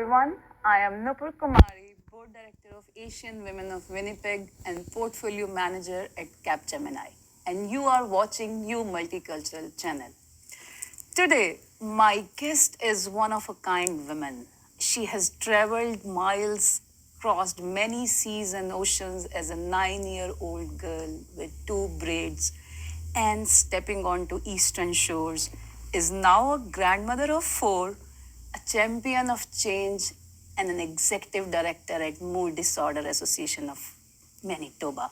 everyone. I am Nupur Kumari, Board Director of Asian Women of Winnipeg and Portfolio Manager at Capgemini. And you are watching You Multicultural channel. Today, my guest is one of a kind woman. She has traveled miles, crossed many seas and oceans as a 9-year-old girl with two braids, and stepping onto eastern shores, is now a grandmother of four, a champion of change, and an executive director at Mood Disorder Association of Manitoba.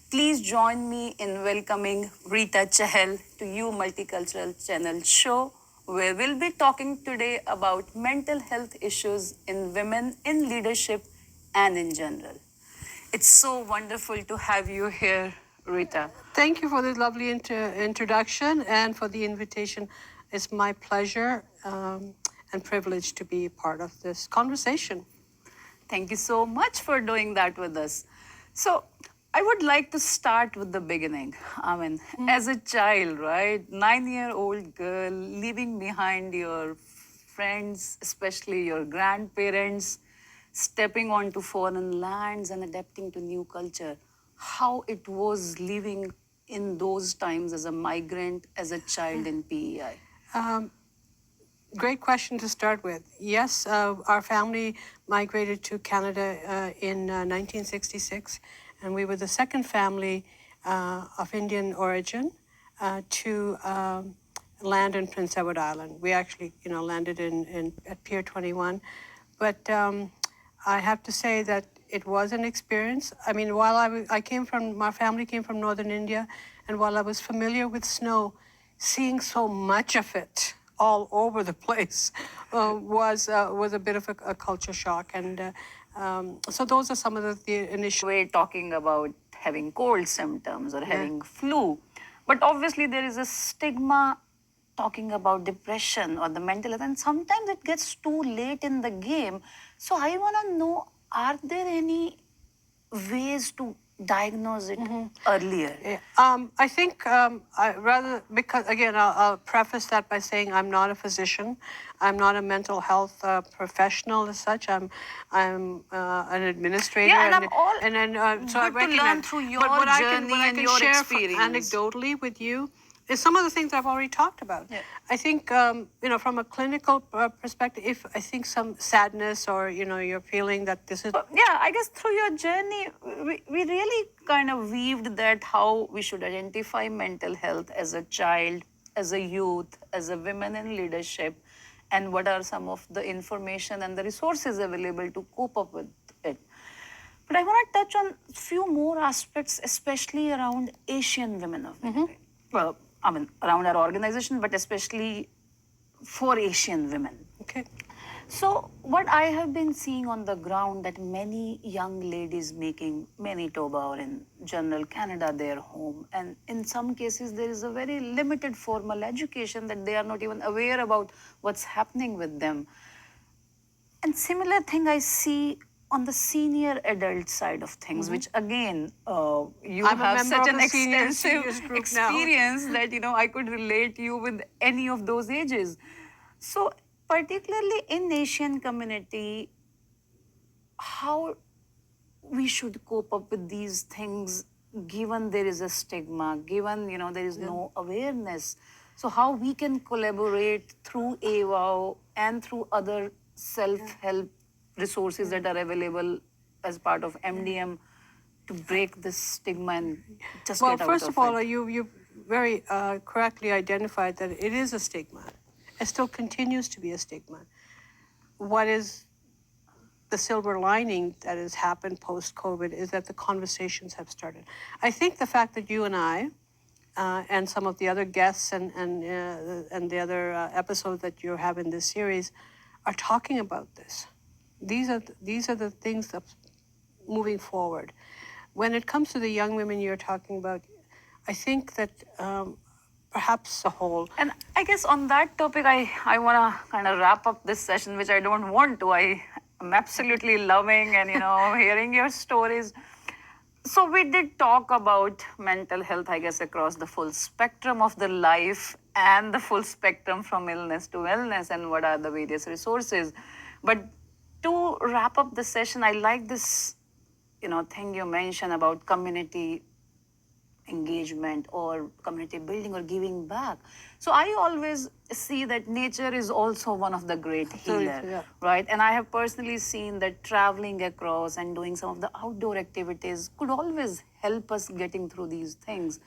Please join me in welcoming Rita Chahal to You Multicultural Channel show, where we'll be talking today about mental health issues in women in leadership and in general. It's so wonderful to have you here, Rita. Thank you for this lovely introduction and for the invitation. It's my pleasure and privilege to be part of this conversation. Thank you so much for doing that with us. So, I would like to start with the beginning. I mean, as a child, right? 9-year-old girl, leaving behind your friends, especially your grandparents, stepping onto foreign lands and adapting to new culture. How it was living in those times as a migrant, as a child in PEI? Great question to start with. Yes, our family migrated to Canada in 1966, and we were the second family of Indian origin to land in Prince Edward Island. We actually, landed at Pier 21, but I have to say that it was an experience. I mean, while my family came from northern India, and while I was familiar with snow, seeing so much of it all over the place was a bit of a culture shock. And so those are some of the initial... We're talking about having cold symptoms or having flu. But obviously there is a stigma talking about depression or the mental health, and sometimes it gets too late in the game. So I want to know, are there any ways to diagnose it earlier? I think because again, I'll preface that by saying I'm not a physician. I'm not a mental health professional as such. I'm an administrator. Yeah, so I good to learn through your journey and your experience. Anecdotally with you is some of the things I've already talked about. Yeah. I think, from a clinical perspective, if I think some sadness or, you're feeling that this is... Yeah, I guess through your journey, we really kind of weaved that how we should identify mental health as a child, as a youth, as a women in leadership, and what are some of the information and the resources available to cope up with it. But I want to touch on a few more aspects, especially around Asian women of Winnipeg. Well, I mean, around our organization, but especially for Asian women. Okay. So what I have been seeing on the ground, that many young ladies making Manitoba or in general Canada their home, and in some cases there is a very limited formal education that they are not even aware about what's happening with them. And similar thing I see on the senior adult side of things, which again, you have such an extensive experience that, I could relate you with any of those ages. So particularly in Asian community, how we should cope up with these things, given there is a stigma, given, there is no awareness. So how we can collaborate through AWOW and through other self-help resources that are available as part of MDM to break this stigma and just Well, get out of it. first of all, you very correctly identified that it is a stigma. It still continues to be a stigma. What is the silver lining that has happened post-COVID is that the conversations have started. I think the fact that you and I and some of the other guests and the other episodes that you have in this series are talking about this. These are the things that moving forward. When it comes to the young women you're talking about, I think that perhaps the whole... And I guess on that topic, I want to kind of wrap up this session, which I don't want to. I am absolutely loving and, hearing your stories. So we did talk about mental health, I guess, across the full spectrum of the life and the full spectrum from illness to wellness and what are the various resources. But To wrap up the session, I like this, thing you mentioned about community engagement or community building or giving back. So I always see that nature is also one of the great Absolutely, healer, yeah. right? And I have personally seen that traveling across and doing some of the outdoor activities could always help us getting through these things.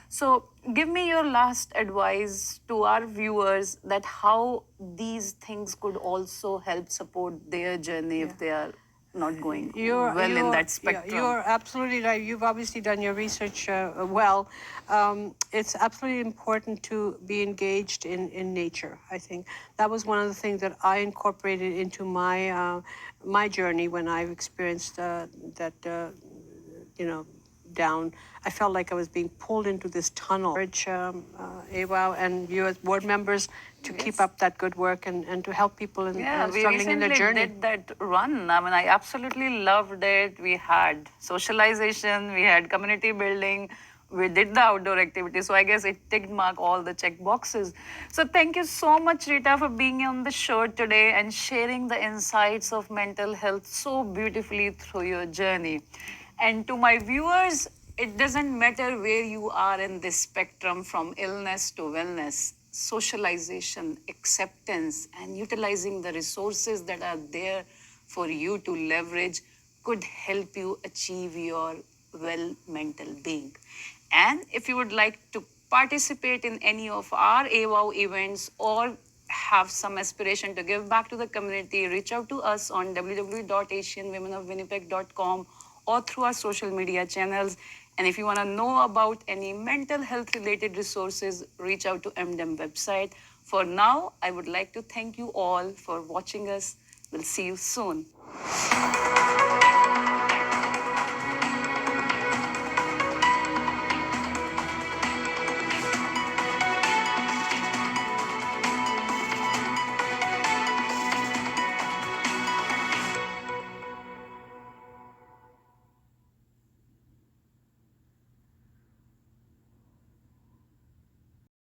So give me your last advice to our viewers that how these things could also help support their journey if they are not going well in that Yeah, spectrum. you're absolutely right. You've obviously done your research well. It's absolutely important to be engaged in nature. I think that was one of the things that I incorporated into my journey when I've experienced that down. I felt like I was being pulled into this tunnel. Urge AWOW and you as board members to keep up that good work and to help people Yeah, we struggling in their recently journey. did that run. I mean, I absolutely loved it. We had socialization, we had community building, we did the outdoor activities. So I guess it ticked mark all the check boxes. So thank you so much, Rita, for being on the show today and sharing the insights of mental health so beautifully through your journey. And to my viewers, it doesn't matter where you are in this spectrum from illness to wellness, socialization, acceptance, and utilizing the resources that are there for you to leverage could help you achieve your well mental being. And if you would like to participate in any of our AWOW events or have some aspiration to give back to the community, reach out to us on www.asianwomenofwinnipeg.com or through our social media channels. And if you want to know about any mental health related resources, reach out to MDEM website. For now, I would like to thank you all for watching us. We'll see you soon.